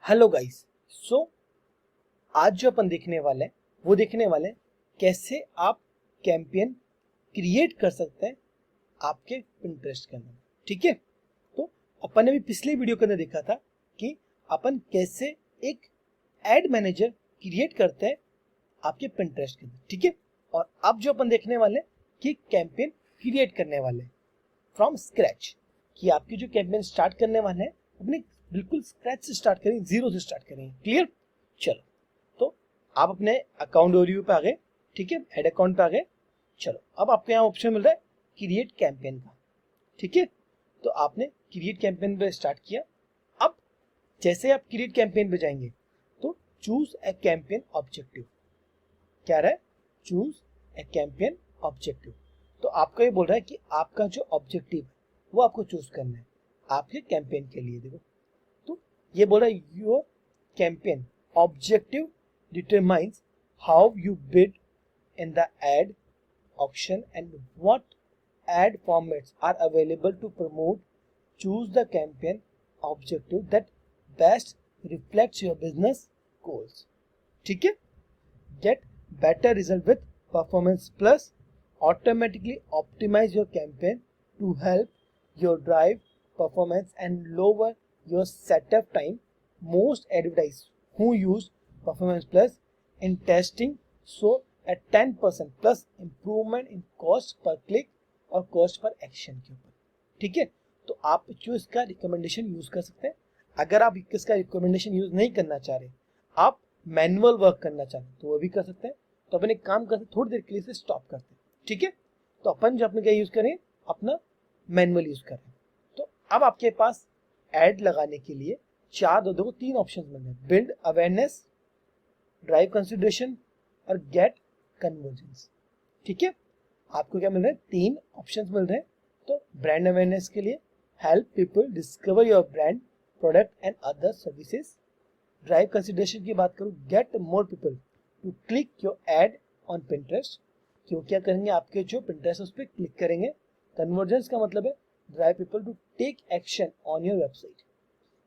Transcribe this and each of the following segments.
Hello guys. सो आज जो अपन देखने वाले हैं वो देखने वाले हैं कैसे आप कैंपेन क्रिएट कर सकते हैं आपके पिंटरेस्ट के अंदर। ठीक है, तो अपन ने भी पिछले वीडियो के अंदर देखा था कि अपन कैसे एक एड मैनेजर क्रिएट करते हैं आपके पिंटरेस्ट के अंदर। ठीक है, और अब जो अपन देखने वाले हैं कि कैंपेन क्रिएट करने वाले हैं फ्रॉम स्क्रैच, कि आपकी जो कैंपेन स्टार्ट करने वाले हैं अपने बिल्कुल स्क्रैच से स्टार्ट करेंगे, जीरो से स्टार्ट करेंगे। क्लियर? चलो, तो आप अपने अकाउंट ओवरव्यू पे आ गए। ठीक है, एड अकाउंट पे आ गए। चलो, अब आपको यहाँ ऑप्शन मिल रहा है क्रिएट कैंपेन का। ठीक है, तो आपने क्रिएट कैंपेन पे स्टार्ट किया। अब जैसे आप क्रिएट कैंपेन पे जाएंगे तो चूज ए कैंपेन ऑब्जेक्टिव, क्या रहा है, चूज ए कैंपेन ऑब्जेक्टिव। तो आपको ये बोल रहा है कि आपका जो ऑब्जेक्टिव है वो आपको चूज करना है आपके कैंपेन के लिए। देखो, तो ये बोल रहा है your campaign objective determines how you bid in the ad option and what ad formats are available to promote. Choose the campaign objective that best reflects your business goals. ठीक है, get better result with performance plus. Automatically optimize your campaign to help your drive performance and lower your setup time. Most advertisers who use performance plus in testing show a 10% plus improvement in cost per click और cost per action के ऊपर। ठीक है, तो आप जो इसका recommendation use कर सकते हैं। अगर आप इसका रिकमेंडेशन यूज नहीं करना चाह रहे, आप मैनुअल वर्क करना चाह रहे तो वो भी कर सकते हैं। तो अपन एक काम करते, थोड़ी देर के लिए इसे स्टॉप करते हैं। ठीक है, तो अपन जो अपने क्या यूज करें, अपना मैनुअल यूज करें। तो अब आपके पास एड लगाने के लिए दो तीन ऑप्शन मिल रहे हैं, बिल्ड अवेयरनेस, ड्राइव कंसिडरेशन और गेट कन्वर्जेंस। ठीक है, आपको क्या मिल रहा है, तीन ऑप्शंस मिल रहे हैं। तो ब्रांड अवेयरनेस के लिए help people discover your brand product and other services. Drive consideration की बात करूं, get more people to click your ad on Pinterest, क्यों क्या करेंगे, आपके जो पिंटरेस्ट उस पर क्लिक करेंगे। कन्वर्जेंस का मतलब है drive people to take action on your website,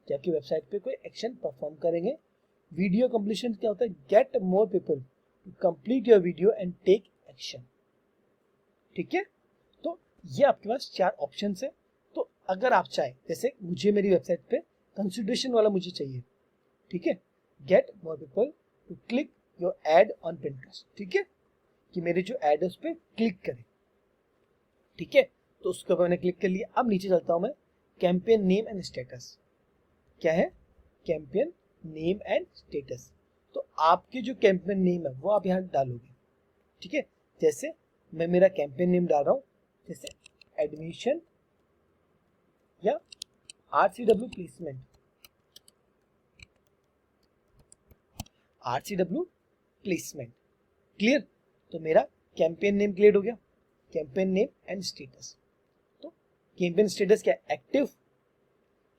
कि आपकी वेबसाइट पे कोई एक्शन परफॉर्म करेंगे। वीडियो कंप्लीशन क्या होता है, get more people to complete your video and take action. ठीक है, तो ये आपके पास चार ऑप्शन है। तो अगर आप चाहे, जैसे मुझे मेरी वेबसाइट पे कंसिडरेशन वाला मुझे चाहिए, ठीक है, get more people to click your ad on Pinterest. ठीक है, कि मेरे जो एड है उस पर क्लिक करें। ठीक है, तो उसके ऊपर मैंने क्लिक कर लिया। अब नीचे चलता हूं मैं, कैंपेन नेम एंड स्टेटस। क्या है, कैंपेन नेम एंड स्टेटस। तो आपके जो कैंपेन नेम है वो आप यहाँ डालोगे। ठीक है, जैसे मैं मेरा कैंपेन नेम डाल रहा हूं, जैसे एडमिशन या आरसीडब्ल्यू प्लेसमेंट, आरसीडब्ल्यू प्लेसमेंट। क्लियर? तो मेरा कैंपेन नेम क्लियर हो गया, कैंपेन नेम एंड स्टेटस। तो कैंपेन स्टेटस क्या है, एक्टिव।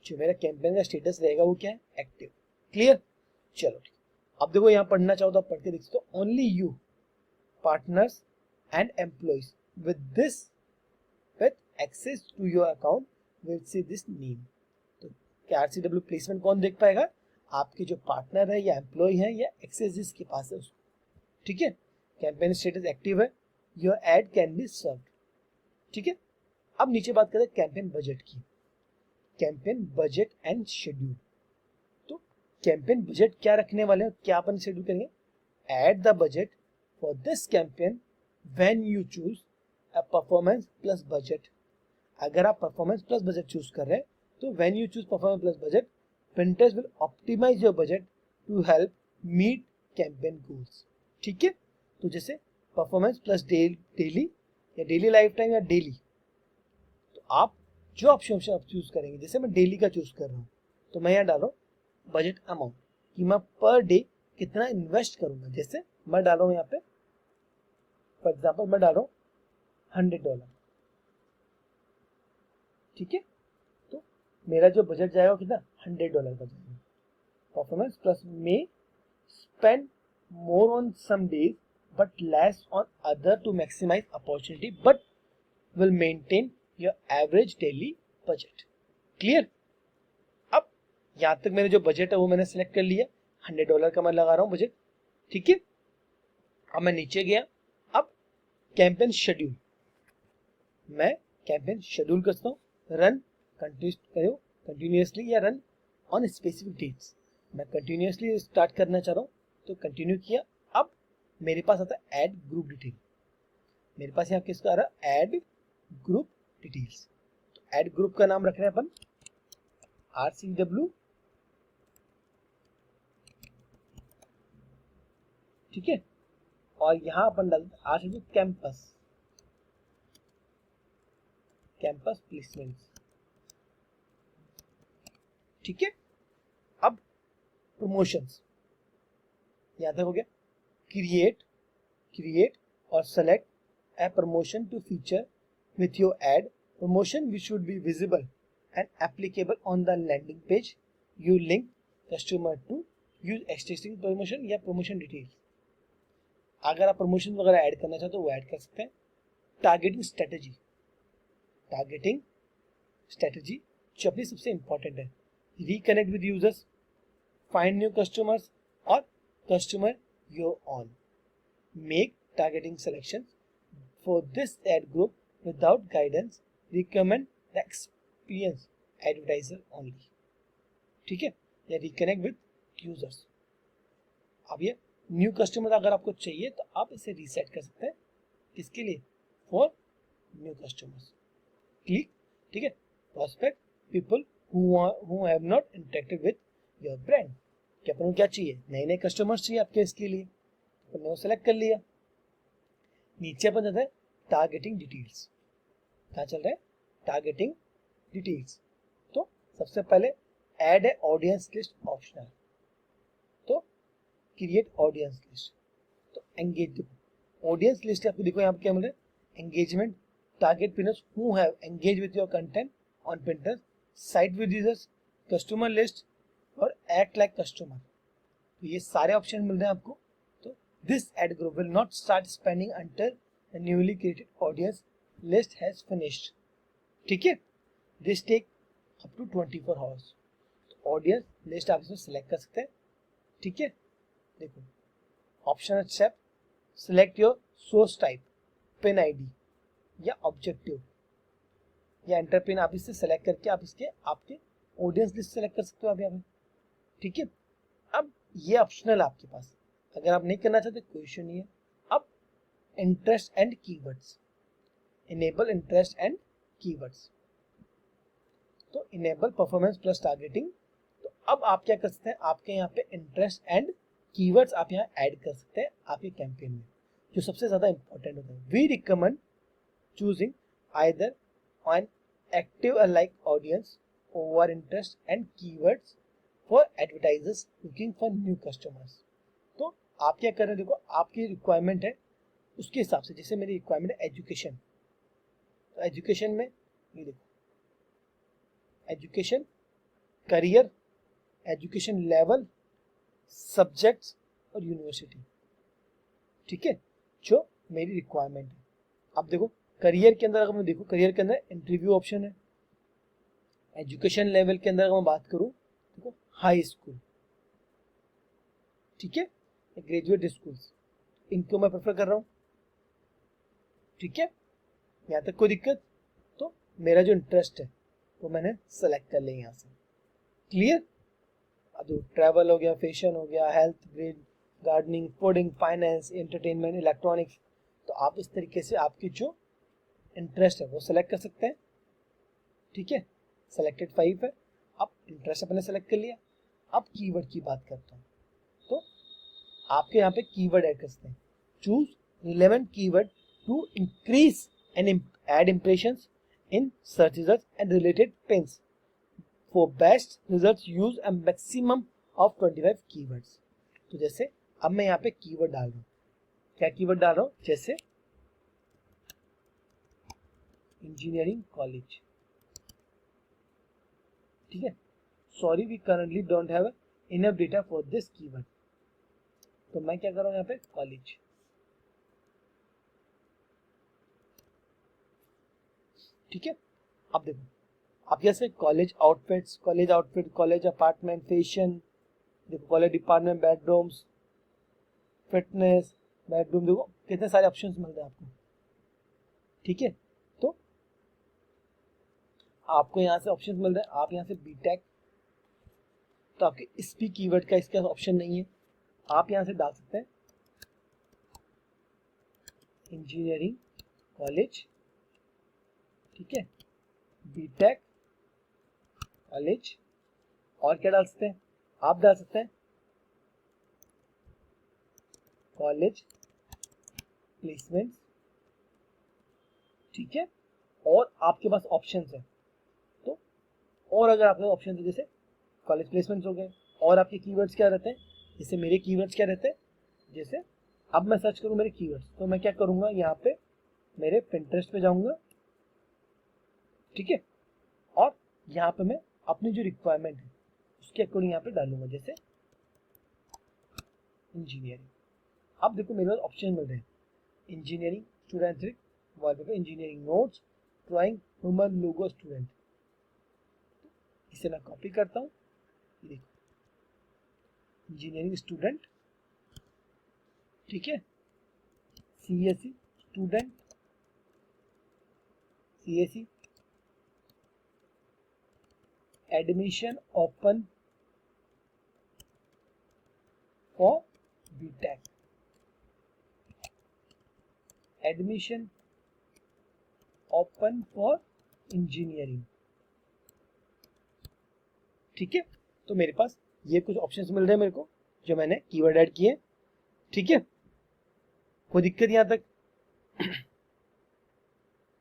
जो मेरा कैंपेन का स्टेटस रहेगा वो क्या है, एक्टिव। क्लियर? चलो ठीक, अब देखो यहाँ पढ़ना चाहो तो आप पढ़ के देख सकते हो। Only you partners and employees with this with access to your account will see this name। तो क्या RCW प्लेसमेंट कौन देख पाएगा, आपके जो पार्टनर है या एम्प्लॉय है या एक्सेस जिसके पास है उसको। ठीक है, कैंपेन स्टेटस एक्टिव है, your ad can be served. ठीक है, अब नीचे बात करें कैंपेन बजट की, कैंपेन बजट एंड शेड्यूल। तो कैंपेन बजट क्या रखने वाले हैं, क्या अपन शेड्यूल करेंगे, add the budget for this campaign when you choose a performance plus budget। अगर आप performance plus budget choose कर रहे हैं तो when you choose performance plus budget, Pinterest will optimize your budget to help meet campaign goals। ठीक है, तो जैसे performance plus daily या daily lifetime या daily, तो आप जो ऑप्शन आप चूज करेंगे, जैसे मैं डेली का चूज कर रहा हूँ तो मैं यहाँ डाल रहा हूँ बजट अमाउंट, कि मैं पर डे कितना इन्वेस्ट करूंगा। जैसे मैं डाल रहा हूँ यहाँ पे फॉर एग्जाम्पल मैं डाल रहा हूँ $100। ठीक है, तो मेरा जो बजट जाएगा कितना, $100 का जाएगा। परफॉर्मेंस प्लस में spend more on some days but less on other to maximize opportunity but will maintain your average daily budget. Clear? अब यहाँ तक मेरे जो बजट है वो मैंने सेलेक्ट कर लिया, $100 का मैं लगा रहा हूँ बजट, ठीक है। अब मैं नीचे गया, अब कैंपेन शेड्यूल, मैं कैंपेन शेड्यूल करता हूँ, रन कंटिन्यूसली या रन ऑन स्पेसिफिक डेट्स। मैं कंटिन्यूसली स्टार्ट करना चाह रहा हूँ तो कंटिन्यू किया। अब मेरे पास आता है ऐड ग्रुप डिटेल, मेरे पास यहाँ किसका आ रहा है, ऐड ग्रुप डिटेल्स। तो ऐड ग्रुप का नाम रख रहे हैं अपन RCW, ठीक है। और यहाँ अपन डालते हैं RCW कैंपस प्लेसमेंट्स, ठीक है। अब प्रमोशंस यहाँ तक हो गया। क्रिएट और select a promotion to feature with your ad. Promotion which should be visible and applicable on the landing page. You link customer to use existing promotion या promotion details. अगर आप प्रमोशन वगैरह add करना चाहते हो वो add कर सकते हैं। टारगेटिंग स्ट्रेटजी जो अपनी सबसे इंपॉर्टेंट है, reconnect with users, find new customers और customer your own, make targeting selection for this ad group without guidance, recommend the experienced advertiser only, ठीक है। या रिकनेक्ट विद यूजर्स। अब ये न्यू कस्टमर अगर आपको चाहिए तो आप इसे रीसेट कर सकते हैं, किसके लिए, फॉर न्यू कस्टमर्स। क्लिक, ठीक है। Prospect people who have not interacted with your brand, क्या अपन को क्या चाहिए, नए नए कस्टमर्स चाहिए आपके, इसके लिए अपन ने वो सेलेक्ट कर लिया। नीचे अपन जाते हैं टारगेटिंग डिटेल्स, कहाँ चल रहा है, टारगेटिंग डिटेल्स। तो सबसे पहले add a audience list optional, तो क्रिएट ऑडियंस लिस्ट, तो एंगेज, ऑडियंस लिस्ट आपको देखो यहाँ पे क्या मिल रहा है, engagement, target pinners who have engage with your content on Pinterest, site with users, customer list और एक्ट लाइक कस्टमर। तो ये सारे ऑप्शन मिल रहे हैं आपको। तो this ad group will not start spending until the newly created audience list has finished, ठीक है। This take up to 24 hours। तो ऑडियंस लिस्ट आप इसमें सिलेक्ट कर सकते हैं, ठीक है। देखो ऑप्शन अच्छा है, select your source type, pin ID या ऑब्जेक्टिव या एंटर पिन, आप इससे सेलेक्ट करके आप इसके आपके ऑडियंस लिस्ट सेलेक्ट कर सकते हो आप यहाँ पे, ठीक है। अब ये ऑप्शनल आपके पास, अगर आप नहीं करना चाहते कोई इश्यू नहीं है। अब interest and keywords, enable interest and keywords, तो इनेबल परफॉर्मेंस प्लस टारगेटिंग। तो अब आप क्या कर सकते हैं, आपके यहाँ पे इंटरेस्ट एंड कीवर्ड्स आप यहाँ ऐड कर सकते हैं आपके कैंपेन में, जो सबसे ज्यादा इंपॉर्टेंट होता है। We recommend choosing either on active like audience over interest and keywords for advertisers looking for new customers. तो आप क्या कर रहे हैं, देखो आपकी रिक्वायरमेंट है उसके हिसाब से, जैसे मेरी रिक्वायरमेंट है एजुकेशन, तो एजुकेशन में ये देखो education, career, education level, subjects और यूनिवर्सिटी, ठीक है, जो मेरी रिक्वायरमेंट है। अब देखो करियर के अंदर अगर मैं देखो, करियर के अंदर इंटरव्यू ऑप्शन है। एजुकेशन लेवल के अंदर अगर मैं बात करूं, देखो हाई स्कूल, ठीक है, ग्रेजुएट स्कूल्स, इनको मैं प्रेफर कर रहा हूं, ठीक है। यहाँ तक कोई दिक्कत, तो मेरा जो इंटरेस्ट है वो मैंने सेलेक्ट कर लिया यहाँ से, क्लियर। अब जो ट्रैवल हो गया, फैशन हो गया, health, grade, gardening, coding, finance, entertainment, electronics, तो आप इस तरीके से आपकी जो इंटरेस्ट है वो सेलेक्ट कर सकते हैं, ठीक है। सेलेक्टेड 5 है। अब इंटरेस्ट अपने सेलेक्ट कर लिया। अब कीवर्ड की बात करता हूँ, तो आपके यहाँ पे कीवर्ड ऐड कर सकते हैं। Choose relevant keyword to increase and add impressions in search results and related pins. For best results use a maximum of 25 keywords. तो जैसे अब मैं यहाँ पे कीवर्ड डाल रहा हूँ, क्या कीवर्ड डाल रहा हूँ, जैसे इंजीनियरिंग कॉलेज, ठीक है। Sorry we currently don't have enough data for this keyword, तो मैं क्या कर रहा हूँ यहाँ पे कॉलेज, ठीक है। अब देखो आप कैसे college outfits, college outfit, college apartment, fashion, देखो college department, bedrooms, fitness, bedroom, देखो कितने सारे ऑप्शंस मिल रहे हैं आपको। ठीक है, तो आपको यहाँ से ऑप्शंस मिल रहे हैं। आप यहाँ से बीटेक, तो आपके इस भी कीवर्ड का इसका ऑप्शन नहीं है, आप यहाँ से डाल सकते हैं इंजीनियरिंग कॉलेज, ठीक है, बीटेक कॉलेज, और क्या डाल सकते हैं, आप डाल सकते हैं कॉलेज प्लेसमेंट, ठीक है, और आपके पास ऑप्शंस है। तो और अगर आपके ऑप्शन है जैसे कॉलेज प्लेसमेंट्स हो गए, और आपके कीवर्ड्स क्या रहते हैं, जैसे मेरे कीवर्ड्स क्या रहते हैं, जैसे अब मैं सर्च करूं मेरे कीवर्ड्स, तो मैं क्या करूंगा, यहाँ पे मेरे Pinterest पे जाऊंगा, ठीक है, और यहाँ पे मैं अपनी जो रिक्वायरमेंट है उसके अकॉर्डिंग यहाँ पे डालूंगा, जैसे इंजीनियरिंग। अब देखो मेरे पास ऑप्शन मिल रहे हैं, engineering student, wallpaper, engineering notes, drawing, human, logo, student. इसे मैं कॉपी करता हूँ, देखो इंजीनियरिंग स्टूडेंट, ठीक है, CSC student, CSC admission open for BTech, admission open for engineering, ठीक है। तो मेरे पास ये कुछ ऑप्शंस मिल रहे हैं मेरे को, जो मैंने कीवर्ड ऐड किए, ठीक है, कोई दिक्कत यहां तक,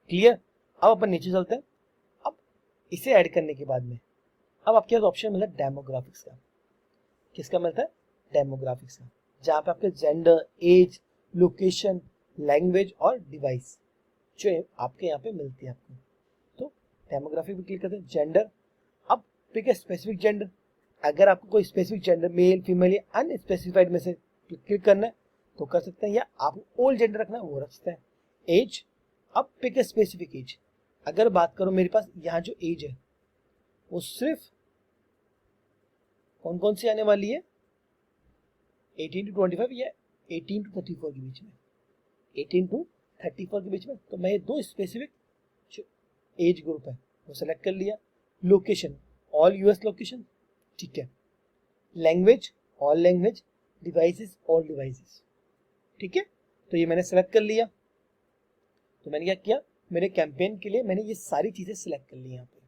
क्लियर। अब अपन नीचे चलते हैं। अब इसे ऐड करने के बाद में अब आपके पास ऑप्शन मिलता है डेमोग्राफिक्स का। किसका मिलता है, डेमोग्राफिक्स का, जहां पे आपके जेंडर, एज, लोकेशन, लैंग्वेज और डिवाइस जो आपके यहाँ पे मिलती है आपको। तो डेमोग्राफिक पे क्लिक करते हैं, जेंडर, अब पिक है स्पेसिफिक जेंडर, अगर आपको कोई स्पेसिफिक जेंडर मेल, फीमेल या अनस्पेसिफाइड में से क्लिक करना है तो कर सकते हैं, या आप ऑल जेंडर रखना है वो रख सकते हैं। एज, अब पिक है स्पेसिफिक एज, अगर बात करो मेरे पास यहाँ जो एज है वो सिर्फ कौन कौन सी आने वाली है, 18 to 25 या 18 to 34 के बीच में, 18 to 34 के बीच में। तो मैं ये दो स्पेसिफिक जो एज ग्रुप है वो सेलेक्ट कर लिया। लोकेशन, ऑल यूएस लोकेशन, ठीक है, language, all language, devices, all devices, ठीक है। तो ये मैंने सेलेक्ट कर लिया। तो मैंने क्या किया, मेरे कैंपेन के लिए मैंने ये सारी चीजें सिलेक्ट कर ली यहाँ पे,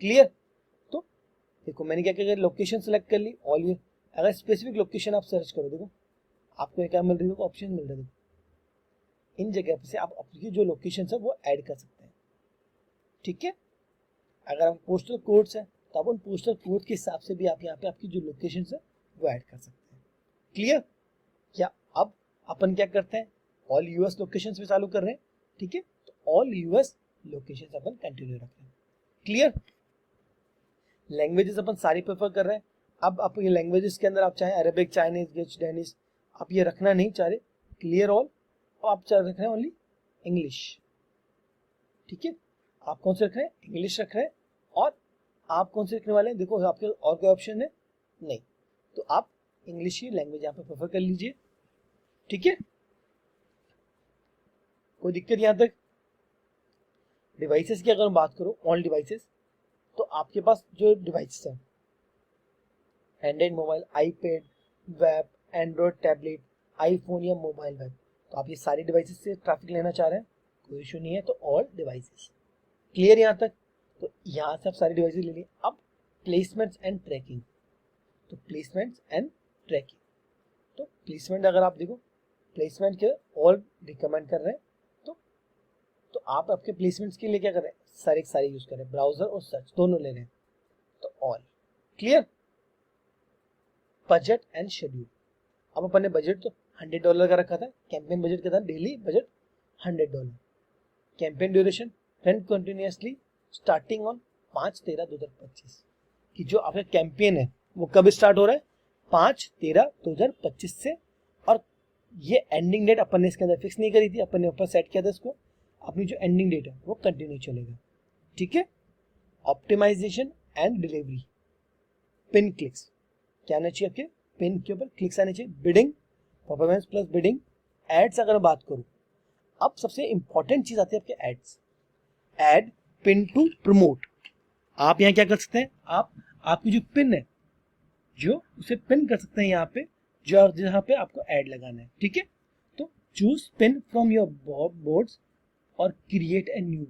क्लियर। तो देखो मैंने क्या किया, लोकेशन सेलेक्ट कर ली, ऑल यूएस, अगर स्पेसिफिक लोकेशन आप सर्च करो, देखो आपको क्या मिल रही है, ऑप्शन मिल रहा है, इन जगह से आप अपनी जो लोकेशन है वो ऐड कर सकते हैं, ठीक है। अगर आप पोस्टल कोड्स है तो आप उन पोस्टल कोड के हिसाब से भी आप यहाँ पे आपकी जो लोकेशन है वो ऐड कर सकते हैं, क्लियर। क्या अब अपन क्या करते हैं, ऑल यूएस लोकेशंस पे चालू कर रहे हैं, ठीक है, तो ऑल यूएस लोकेशंस अपन कंटिन्यू रख रहे हैं, क्लियर। लैंग्वेजेस अपन सारी प्रेफर कर रहे हैं। अब आप ये लैंग्वेजेस के अंदर आप चाहे अरेबिक, चाइनीज, डेनिश, आप ये रखना नहीं चाह रहे, क्लियर ऑल, आप रख रहे हैं ओनली इंग्लिश, ठीक है। आप कौन से रख रहे हैं, इंग्लिश रख रहे हैं, और आप कौन से रखने वाले हैं, देखो आपके और कोई ऑप्शन है नहीं, तो आप इंग्लिश ही लैंग्वेज यहाँ पे प्रेफर कर लीजिए, ठीक है। कोई दिक्कत यहाँ तक। डिवाइसेस की अगर बात करो, ऑल डिवाइसेस, तो आपके पास जो डिवाइसेस है, Android mobile, iPad, web, Android tablet, iPhone या मोबाइल वेब, तो आप ये सारी डिवाइसेस से ट्रैफिक लेना चाह रहे हैं, कोई इशू नहीं है, तो ऑल डिवाइसेस, क्लियर यहाँ तक। तो यहाँ से आप सारी डिवाइसेस ले लिए। अब प्लेसमेंट्स एंड ट्रैकिंग, तो प्लेसमेंट्स एंड ट्रैकिंग, तो प्लेसमेंट अगर आप देखो, प्लेसमेंट के ऑल रिकमेंड कर रहे हैं, तो आप आपके प्लेसमेंट्स के लिए क्या कर रहे हैं, सारे यूज कर रहे हैं, ब्राउजर और सर्च दोनों ले रहे हैं, तो all, clear. Budget and schedule, अब अपन ने बजट तो $100 का रखा था, कैंपेन बजट का था, daily budget $100, campaign duration run continuously starting on 5/13/2025, कि जो आपका कैंपेन है वो कब स्टार्ट हो रहा है, 5/13/2025 से, और ये एंडिंग डेट अपन ने इसके अंदर फिक्स नहीं करी थी, अपन ने ऊपर सेट किया था इसको, अपनी जो एंडिंग डेट है वो कंटिन्यू चलेगा, ठीक है। Optimization and delivery, pin clicks, क्या आना चाहिए आपके पिन के ऊपर क्लिक्स आने चाहिए, bidding, performance plus bidding, ads अगर मैं बात करूं, अब सबसे इंपॉर्टेंट चीज आती है आपके ads, ad pin to promote. आप यहाँ क्या कर सकते हैं, आप आपकी जो पिन है जो उसे पिन कर सकते हैं यहाँ पे, जो जहाँ पे आपको ऐड लगाना है, ठीक है। तो choose pin from your boards और क्रिएट ए न्यू।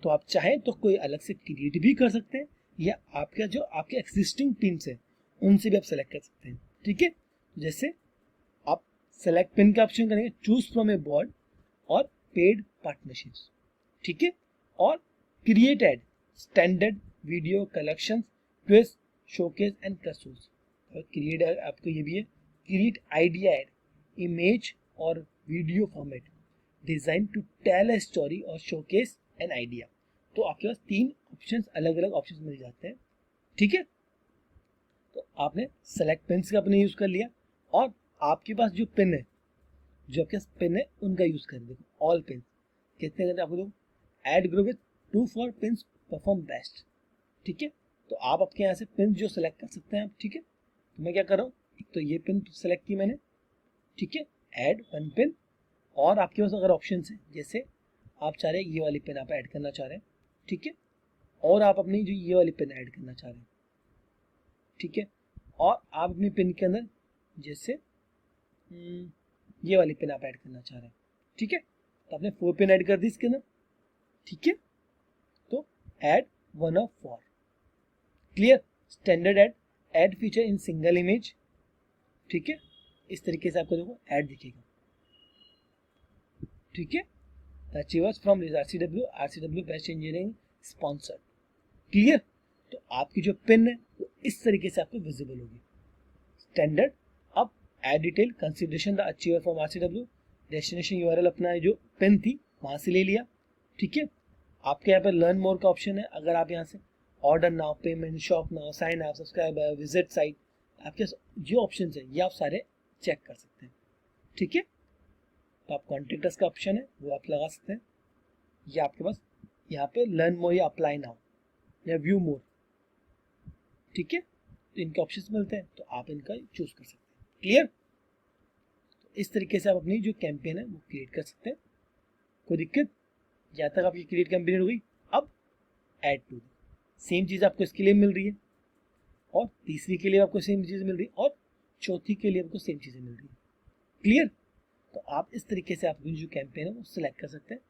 तो आप चाहें तो कोई अलग से क्रिएट भी कर सकते हैं, या आपका जो आपके एग्जिस्टिंग पिन्स है उनसे भी आप सेलेक्ट कर सकते हैं, ठीक है। जैसे आप सेलेक्ट पिन का ऑप्शन करेंगे, चूज फ्रॉम ए बोर्ड और पेड पार्टनरशिप्स, ठीक है, और create ad, standard video collection, quiz, showcase and customs. और क्रिएट आपको ये भी है, क्रिएट आइडिया एड, इमेज और video format design to tell a story और शोकेस एन आइडिया। तो आपके पास 3 ऑप्शंस, अलग अलग ऑप्शंस मिल जाते हैं, ठीक है। तो आपने सेलेक्ट पिन्स का अपने यूज कर लिया, और आपके पास जो पिन है, जो आपके पास पिन है उनका यूज कर, देखो ऑल पिन कितने करते आपको, देखो ad group with 2 for pins perform best, ठीक है। तो आप आपके यहाँ से पिन जो सेलेक्ट कर सकते हैं आप, ठीक है। तो मैं क्या कर रहा हूँ, एक तो ये पिन सेलेक्ट की मैंने, ठीक है, ऐड 1 पिन, और आपके पास अगर ऑप्शन है, जैसे आप चाह रहे हैं ये वाली पिन आप ऐड करना चाह रहे हैं, ठीक है, और आप अपनी जो ये वाली पिन ऐड करना चाह रहे हैं, ठीक है, और आप अपनी पिन के अंदर जैसे ये वाली पिन आप ऐड करना चाह रहे हैं, ठीक है। तो आपने 4 पिन ऐड कर दी इसके अंदर, ठीक है। तो add 1 of 4, clear, standard add feature in single image, ठीक है। इस तरीके से आपको देखो ऐड दिखेगा, ठीक है। Achievers from RCW best engineering sponsor, clear. तो आपकी जो पिन है वो इस तरीके से आपको विजिबल होगी, स्टैंडर्ड। अब ad detail, consideration the achiever from RCW, destination URL अपना जो पिन थी वहां से ले लिया, ठीक है। आपके यहाँ पे लर्न मोर का ऑप्शन है, अगर आप यहाँ से order now, payment, shop now, sign up, subscribe, visit site, आपके जो ऑप्शन है ये आप सारे चेक कर सकते हैं, ठीक है। तो आप कॉन्टेक्टर्स का ऑप्शन है वो आप लगा सकते हैं, या आपके पास यहाँ पे लर्न मोर या अप्लाई नाउ या व्यू मोर, ठीक है। तो इनके ऑप्शंस मिलते हैं, तो आप इनका चूज कर सकते हैं, क्लियर। तो इस तरीके से आप अपनी जो कैंपेन है वो क्रिएट कर सकते हैं, कोई दिक्कत, यहाँ तक आपकी क्रिएट कैंपेन हो गई। अब ऐड टू, सेम चीज आपको इसके लिए मिल रही है, और तीसरी के लिए आपको सेम चीज मिल रही है, और चौथी के लिए आपको सेम चीजें मिल रही है, क्लियर। तो आप इस तरीके से अपनी जो कैंपेन है वो सिलेक्ट कर सकते हैं,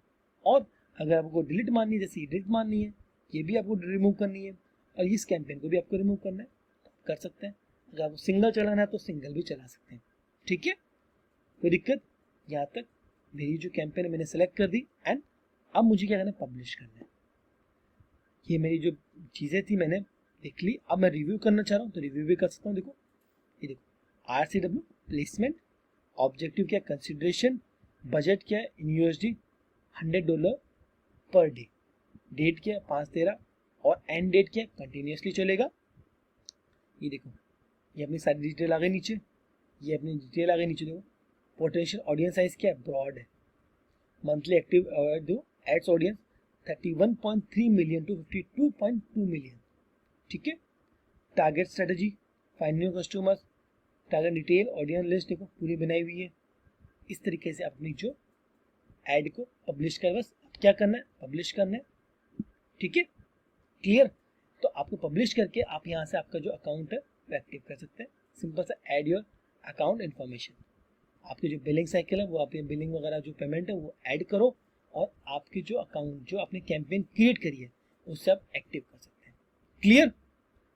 और अगर आपको डिलीट मारनी है, जैसे डिलीट मारनी है, ये भी आपको रिमूव करनी है, और इस कैंपेन को भी आपको रिमूव करना है, तो कर सकते हैं। अगर आपको सिंगल चलाना है तो सिंगल भी चला सकते हैं, ठीक है, कोई दिक्कत। यहाँ तक मेरी जो कैंपेन है मैंने सेलेक्ट कर दी, एंड अब मुझे क्या करना है, पब्लिश करना है। ये मेरी जो चीज़ें थी मैंने देख ली, अब मैं रिव्यू करना चाह रहा हूँ तो रिव्यू भी कर सकता हूँ। देखो ये देखो, आरसीडब्ल्यू प्लेसमेंट, ऑब्जेक्टिव क्या, कंसिडरेशन, बजट क्या है इन यूएसडी $100 पर डे, डेट क्या है 5/13, और एंड डेट क्या है कंटिन्यूसली चलेगा। ये देखो, ये अपनी सारी डिटेल आ गई नीचे, ये अपनी डिटेल आ गई नीचे। देखो पोटेंशियल ऑडियंस साइज क्या है, ब्रॉड है। मंथली एक्टिव दो ads audience 31.3 million to 52.2 million, ठीक है। Target strategy, find new customers, target detail, audience list देखो पूरी बनाई हुई है। इस तरीके से अपनी जो ऐड को पब्लिश कर, बस क्या करना है, पब्लिश करना है, ठीक है, क्लियर। तो आपको पब्लिश करके आप यहाँ से आपका जो अकाउंट है वो एक्टिव कर सकते हैं। सिंपल सा ऐड योर अकाउंट इन्फॉर्मेशन, आपकी जो बिलिंग साइकिल है वो आप बिलिंग वगैरह जो पेमेंट है वो ऐड करो, और आपकी जो अकाउंट जो आपने कैंपेन क्रिएट करी है उससे आप एक्टिव कर सकते हैं, क्लियर।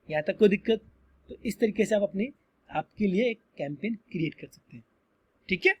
यहाँ तक कोई दिक्कत। तो इस तरीके से आप अपनी आपके लिए एक कैंपेन क्रिएट कर सकते हैं, ठीक है।